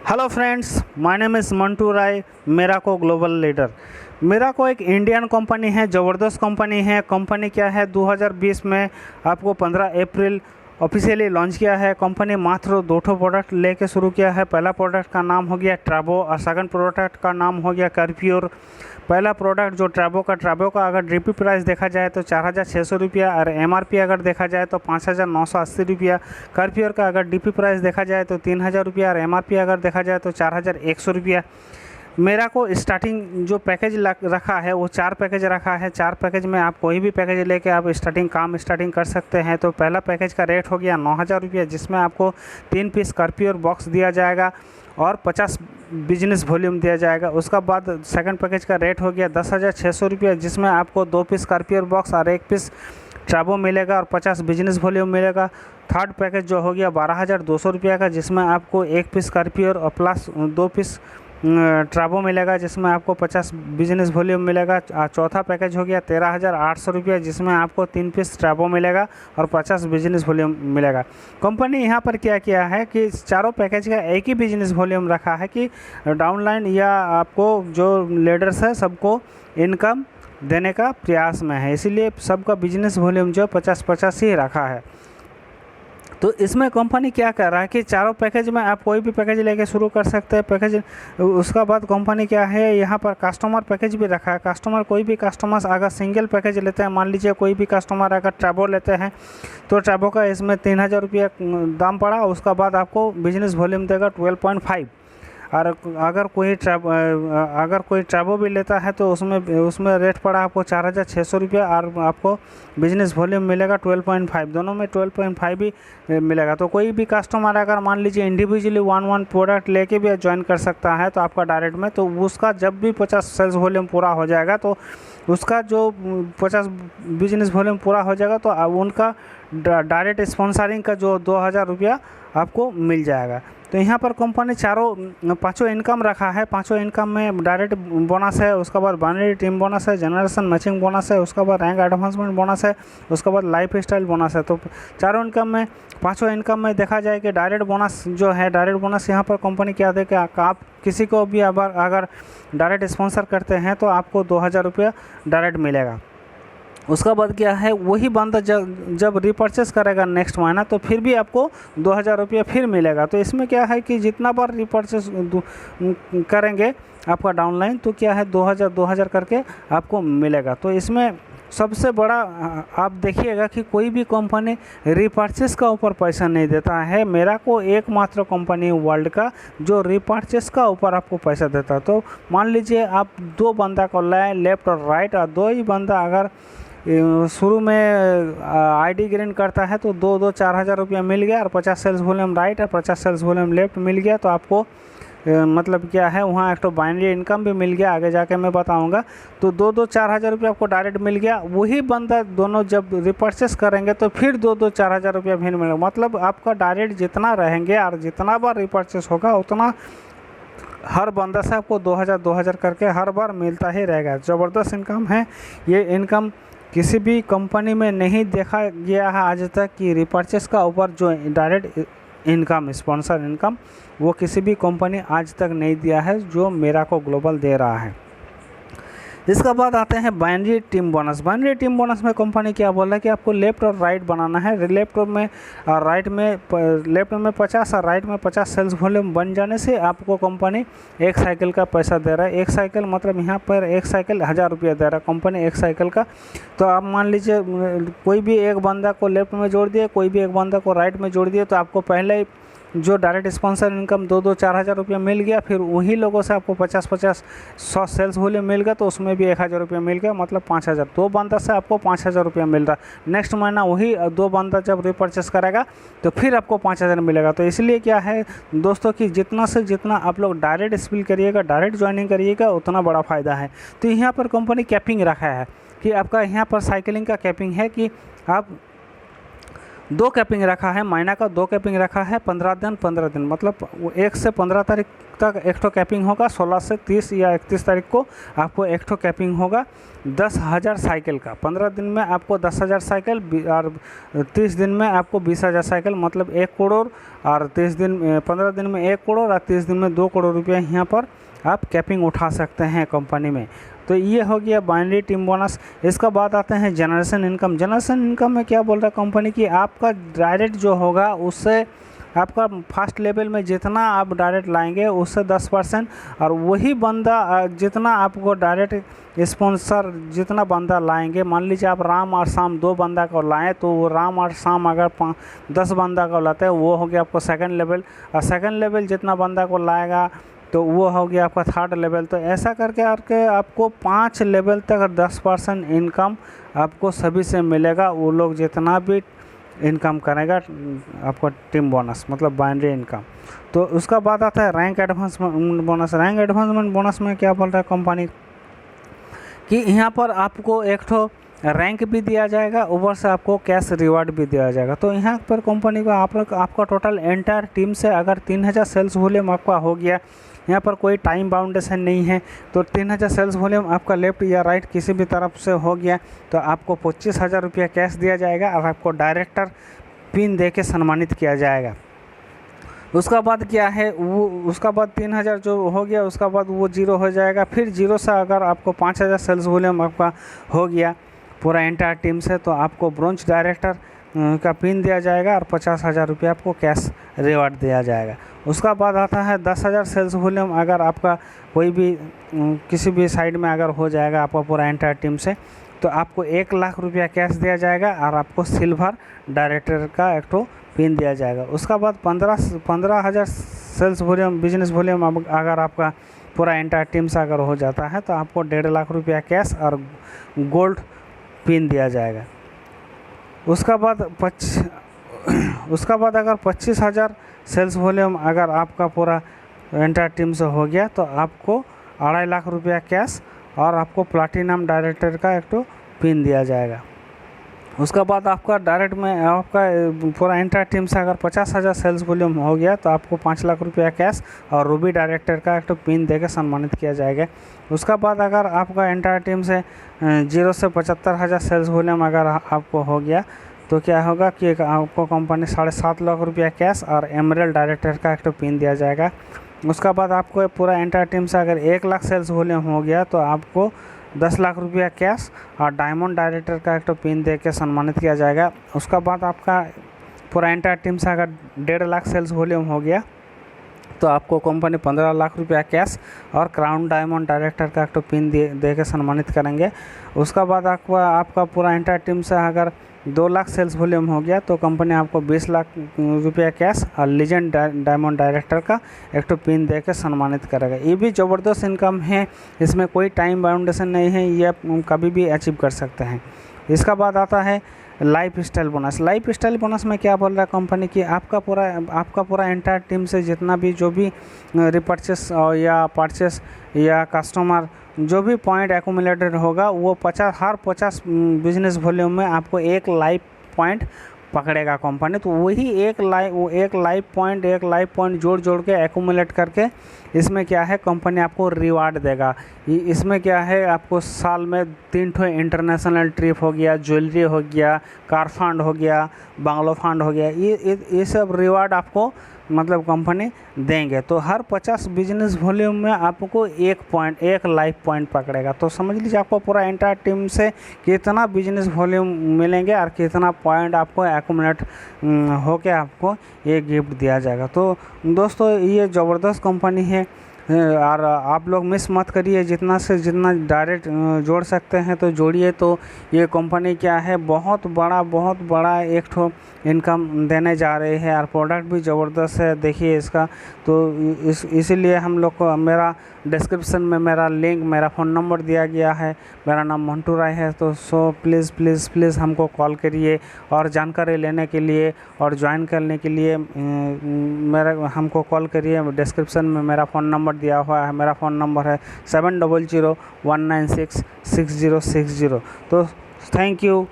Hello friends, my name is Mantu Rai. Merako global leader. Merako एक Indian company है, ज़बरदस्त कंपनी है। कंपनी क्या है, 2020 में आपको 15 अप्रैल ऑफिशियली लॉन्च किया है। कंपनी मात्र 2 प्रोडक्ट लेके शुरू किया है। पहला प्रोडक्ट का नाम हो गया ट्रैबो और सेकंड प्रोडक्ट का नाम हो गया कर्प्योर। पहला प्रोडक्ट जो ट्रैबो का अगर डीपी प्राइस देखा जाए तो 4,600 रुपया और एमआरपी अगर देखा जाए तो 5,980 रुपया। कर्प्योर का अगर डीपी प्राइस देखा जाए तो 3,000 रुपया और एमआरपी अगर देखा जाए तो 4,100 रुपया। मेरा को स्टार्टिंग जो पैकेज रखा है वो 4 पैकेज रखा है। 4 पैकेज में आप कोई भी पैकेज लेके आप स्टार्टिंग कर सकते हैं। तो पहला पैकेज का रेट हो गया 9,000 रुपया, जिसमें आपको 3 पीस कर्प्योर बॉक्स दिया जाएगा और 50 बिजनेस वॉल्यूम दिया जाएगा। उसका बाद सेकंड पैकेज का रेट हो गया 10,600 रुपया, जिसमें आपको 2 पीस कर्प्योर बॉक्स और 1 पीस ट्रैबो मिलेगा और 50 बिजनेस वॉल्यूम मिलेगा। थर्ड पैकेज जो हो गया 12,200 रुपया का, जिसमें आपको 1 पीस कर्प्योर और प्लस 2 पीस ट्रैबो मिलेगा, जिसमें आपको 50 बिजनेस वॉल्यूम मिलेगा। चौथा पैकेज हो गया 13,800 रुपया, जिसमें आपको 3 पीस ट्रैबो मिलेगा और 50 बिजनेस वॉल्यूम मिलेगा। कंपनी यहाँ पर क्या किया है कि चारों पैकेज का एक ही बिजनेस वॉल्यूम रखा है कि डाउनलाइन या आपको जो लीडर्स है सबको इनकम देने का प्रयास में है, इसीलिए सबका बिजनेस वॉल्यूम जो 50-50 ही रखा है। तो इसमें कंपनी क्या कर रहा है कि चारों पैकेज में आप कोई भी पैकेज लेके शुरू कर सकते हैं पैकेज। उसका बाद कंपनी क्या है, यहाँ पर कस्टमर पैकेज भी रखा है। कोई भी कस्टमर्स अगर सिंगल पैकेज लेते हैं, मान लीजिए कोई भी कस्टमर अगर ट्रैबो लेते हैं तो ट्रैबो का इसमें 3,000 रुपया दाम पड़ा। उसका बाद आपको बिजनेस वॉल्यूम देगा 12.5। और अगर कोई ट्रैबो भी लेता है तो उसमें रेट पड़ा आपको 4,600 रुपया और आपको बिजनेस वॉल्यूम मिलेगा 12.5। दोनों में 12.5 भी मिलेगा। तो कोई भी कस्टमर अगर मान लीजिए इंडिविजुअली 1 प्रोडक्ट लेके भी ज्वाइन कर सकता है तो आपका डायरेक्ट में, तो उसका जब भी 50 सेल्स वॉल्यूम पूरा हो जाएगा तो उसका जो 50 बिजनेस वॉल्यूम पूरा हो जाएगा तो उनका डायरेक्ट स्पॉन्सरिंग का जो 2,000 रुपया आपको मिल जाएगा। तो यहाँ पर कंपनी पाँचों इनकम रखा है। पाँचों इनकम में डायरेक्ट बोनस है, उसके बाद बाइनरी टीम बोनस है, जनरेशन मैचिंग बोनस है, उसके बाद रैंक एडवांसमेंट बोनस है, उसके बाद लाइफ स्टाइल बोनस है। तो चारों इनकम में, पाँचों इनकम में देखा जाए कि डायरेक्ट बोनस जो है, डायरेक्ट बोनस यहाँ पर कंपनी क्या दे कि आप किसी को भी अगर डायरेक्ट स्पॉन्सर करते हैं तो आपको 2,000 रुपया डायरेक्ट मिलेगा। उसका बाद क्या है, वही बंदा जब रिपर्चेस करेगा नेक्स्ट महीना तो फिर भी आपको 2,000 रुपया फिर मिलेगा। तो इसमें क्या है कि जितना बार रिपर्चेस करेंगे आपका डाउनलाइन तो क्या है 2,000 करके आपको मिलेगा। तो इसमें सबसे बड़ा आप देखिएगा कि कोई भी कंपनी रिपर्चेस का ऊपर पैसा नहीं देता है। मेराको एकमात्र कंपनी वर्ल्ड का जो रिपर्चेस का ऊपर आपको पैसा देता है। तो मान लीजिए आप 2 बंदा को लाए, लेफ्ट और राइट, और 2 ही बंदा अगर शुरू में आईडी ग्रेन करता है तो 4,000 रुपया मिल गया और 50 सेल्स वॉल्यूम राइट और 50 सेल्स वॉल्यूम लेफ्ट मिल गया। तो आपको मतलब क्या है, वहाँ एक तो बाइनरी इनकम भी मिल गया, आगे जाके मैं बताऊंगा। तो 4,000 रुपया आपको डायरेक्ट मिल गया। वही बंदा दोनों जब रिपर्चेस करेंगे तो फिर 4,000 रुपया भी मिलेगा। मतलब आपका डायरेक्ट जितना रहेंगे और जितना बार रिपर्चेस होगा उतना हर बंदा से आपको 2,000 करके हर बार मिलता ही रहेगा। ज़बरदस्त इनकम है। ये इनकम किसी भी कंपनी में नहीं देखा गया है आज तक कि रिपर्चेस का ऊपर जो डायरेक्ट इनकम, स्पॉन्सर इनकम, वो किसी भी कंपनी आज तक नहीं दिया है जो मेराको ग्लोबल दे रहा है। इसके बाद आते हैं binary team bonus. Binary team bonus में कंपनी क्या बोल रहा है कि आपको लेफ्ट और राइट बनाना है। लेफ्ट में 50 और राइट में 50 सेल्स वॉल्यूम बन जाने से आपको कंपनी 1 साइकिल का पैसा दे रहा है। 1 साइकिल मतलब यहाँ पर 1 साइकिल 1,000 रुपया दे रहा है कंपनी 1 साइकिल का। तो आप मान लीजिए कोई भी एक बंदा को लेफ्ट में जोड़ दिए, कोई भी एक बंदा को राइट में जोड़ दिए, तो आपको पहले ही जो डायरेक्ट स्पॉन्सर इनकम 4,000 रुपया मिल गया। फिर वही लोगों से आपको 50-100 सेल्स वॉल्यूम मिल गया, तो उसमें भी 1,000 रुपया मिल गया, मतलब 5,000। 2 बंदा से आपको 5,000 रुपया मिल रहा। नेक्स्ट महीना वही 2 बंदा जब रिपर्चेस करेगा तो फिर आपको 5,000 मिलेगा। तो इसलिए क्या है दोस्तों कि जितना से जितना आप लोग डायरेक्ट स्पिल करिएगा, डायरेक्ट ज्वाइनिंग करिएगा, उतना बड़ा फ़ायदा है। तो यहाँ पर कंपनी कैपिंग रखा है कि आपका यहाँ पर साइकिलिंग का कैपिंग है कि आप दो कैपिंग रखा है, महीना का 2 कैपिंग रखा है, 15 दिन 15 दिन, मतलब 1 से 15 तारीख तक एक ठो कैपिंग होगा, 16 से 30 या 31 तारीख को आपको एक ठो कैपिंग होगा 10,000 साइकिल का। 15 दिन में आपको 10,000 साइकिल और 30 दिन में आपको 20,000 साइकिल, मतलब 1 करोड़, और 15 दिन में 1 करोड़ और 30 दिन में 2 करोड़ रुपये यहाँ पर आप कैपिंग उठा सकते हैं कंपनी में। तो ये हो गया बाइनरी टीम बोनस। इसका बाद आते हैं जनरेशन इनकम। जनरेशन इनकम में क्या बोल रहा है कंपनी की, आपका डायरेक्ट जो होगा उससे आपका फर्स्ट लेवल में जितना आप डायरेक्ट लाएंगे उससे 10%, और वही बंदा जितना आपको डायरेक्ट स्पॉन्सर जितना बंदा लाएंगे, मान लीजिए आप राम और शाम 2 बंदा को लाएं, तो वो राम और शाम अगर 10 बंदा को लाते हैं वो हो गया आपको सेकंड लेवल, और सेकंड लेवल जितना बंदा को लाएगा तो वो हो गया आपका थर्ड लेवल। तो ऐसा करके आपको 5 लेवल तक 10% इनकम आपको सभी से मिलेगा, वो लोग जितना भी इनकम करेगा आपको टीम बोनस, मतलब बाइनरी इनकम। तो उसका बाद आता है rank advancement bonus. Rank advancement bonus में क्या बोल रहा है कंपनी कि यहाँ पर आपको एक ठो रैंक भी दिया जाएगा, ऊपर से आपको कैश रिवार्ड भी दिया जाएगा। तो यहाँ पर कंपनी को आपका टोटल एंटायर टीम से अगर 3,000 सेल्स वॉल्यूम आपका हो गया, यहाँ पर कोई टाइम बाउंडेशन नहीं है, तो 3,000 सेल्स वॉल्यूम आपका लेफ्ट या राइट किसी भी तरफ से हो गया तो आपको 25,000 रुपया कैश दिया जाएगा और आपको डायरेक्टर पिन दे के सम्मानित किया जाएगा। उसका बाद क्या है वो, उसका बाद 3,000 जो हो गया उसका बाद वो 0 हो जाएगा। फिर 0 से अगर आपको 5,000 सेल्स वॉल्यूम आपका हो गया पूरा एंटायर टीम से, तो आपको ब्रोंज डायरेक्टर का पिन दिया जाएगा और 50,000 रुपये आपको कैश रिवार्ड दिया जाएगा। उसका बाद आता है 10,000 सेल्स वॉल्यूम। अगर आपका कोई भी किसी भी साइड में अगर हो जाएगा आपका पूरा एंटायर टीम से, तो आपको 1 लाख रुपया कैश दिया जाएगा और आपको सिल्वर डायरेक्टर का एक तो पिन दिया जाएगा। उसका बाद 15,000 सेल्स वॉल्यूम बिजनेस वॉल्यूम अगर आपका पूरा एंटायर टीम से अगर हो जाता है तो आपको 1.5 लाख रुपया कैश और गोल्ड पिन दिया जाएगा। उसका बाद अगर 25,000 सेल्स वॉल्यूम अगर आपका पूरा एंटायर टीम से हो गया तो आपको 2.5 लाख रुपया कैश और आपको प्लाटिनम डायरेक्टर का एक तो पिन दिया जाएगा। उसका बाद आपका डायरेक्ट में आपका पूरा एंटायर टीम से अगर 50,000 सेल्स वॉल्यूम हो गया तो आपको 5 लाख रुपया कैश और रूबी डायरेक्टर का एक तो पिन देकर सम्मानित किया जाएगा। उसका बाद अगर आपका एंटायर टीम से 0 से 75,000 सेल्स वॉल्यूम अगर आपको हो गया तो क्या होगा कि आपको कंपनी 7.5 लाख रुपया कैश और एमरल्ड डायरेक्टर का एक तो पिन दिया जाएगा। उसका बाद आपको पूरा एंटायर टीम से अगर 1 लाख सेल्स वॉल्यूम हो गया तो आपको 10 लाख रुपया कैश और डायमंड डायरेक्टर का एक तो पिन दे के सम्मानित किया जाएगा। उसका बाद आपका पूरा एंटायर टीम से अगर 1.5 लाख सेल्स वॉल्यूम हो गया तो आपको कंपनी 15 लाख रुपया कैश और क्राउन डायमंड डायरेक्टर का एक तो पिन दे के सम्मानित करेंगे। उसका बाद आपका पूरा एंटायर टीम से अगर 2 लाख सेल्स वॉल्यूम हो गया तो कंपनी आपको 20 लाख रुपया कैश और लीजेंड डायमंड डायरेक्टर का एक तो पिन दे के सम्मानित करेगा। ये भी ज़बरदस्त इनकम है, इसमें कोई टाइम बाउंडेशन नहीं है, ये कभी भी अचीव कर सकते हैं। इसका बाद आता है life style bonus. Life style bonus में क्या बोल रहा है कंपनी की आपका पूरा एंटायर टीम से जितना भी जो भी रिपर्चेस या परचेस या कस्टमर जो भी पॉइंट एक्यूमुलेटेड होगा वो हर 50 बिजनेस वॉल्यूम में आपको 1 लाइफ पॉइंट पकड़ेगा कंपनी। तो वही एक लाइफ पॉइंट जोड़ के एक्यूमुलेट करके इसमें क्या है कंपनी आपको रिवार्ड देगा। इसमें क्या है आपको साल में 3 ठो इंटरनेशनल ट्रिप हो गया, ज्वेलरी हो गया, कार फंड हो गया, बंगलो फंड हो गया, ये सब रिवार्ड आपको मतलब कंपनी देंगे। तो हर 50 बिजनेस वॉल्यूम में आपको 1 लाइफ पॉइंट पकड़ेगा। तो समझ लीजिए आपको पूरा एंटायर टीम से कितना बिजनेस वॉल्यूम मिलेंगे और कितना पॉइंट आपको एक्यूमुलेट होके आपको ये गिफ्ट दिया जाएगा। तो दोस्तों ये ज़बरदस्त कंपनी है और आप लोग मिस मत करिए, जितना से जितना डायरेक्ट जोड़ सकते हैं तो जोड़िए। तो ये कंपनी क्या है बहुत बड़ा एक ठो इनकम देने जा रही है और प्रोडक्ट भी ज़बरदस्त है, देखिए इसका। तो इसीलिए हम लोग को मेरा डिस्क्रिप्शन में मेरा लिंक, मेरा फ़ोन नंबर दिया गया है। मेरा नाम मंटू राय है। तो प्लीज़ हमको कॉल करिए और जानकारी लेने के लिए और ज्वाइन करने के लिए हमको कॉल करिए। डिस्क्रिप्शन में मेरा फ़ोन नंबर दिया हुआ है। मेरा फ़ोन नंबर है 7001966060। तो थैंक यू।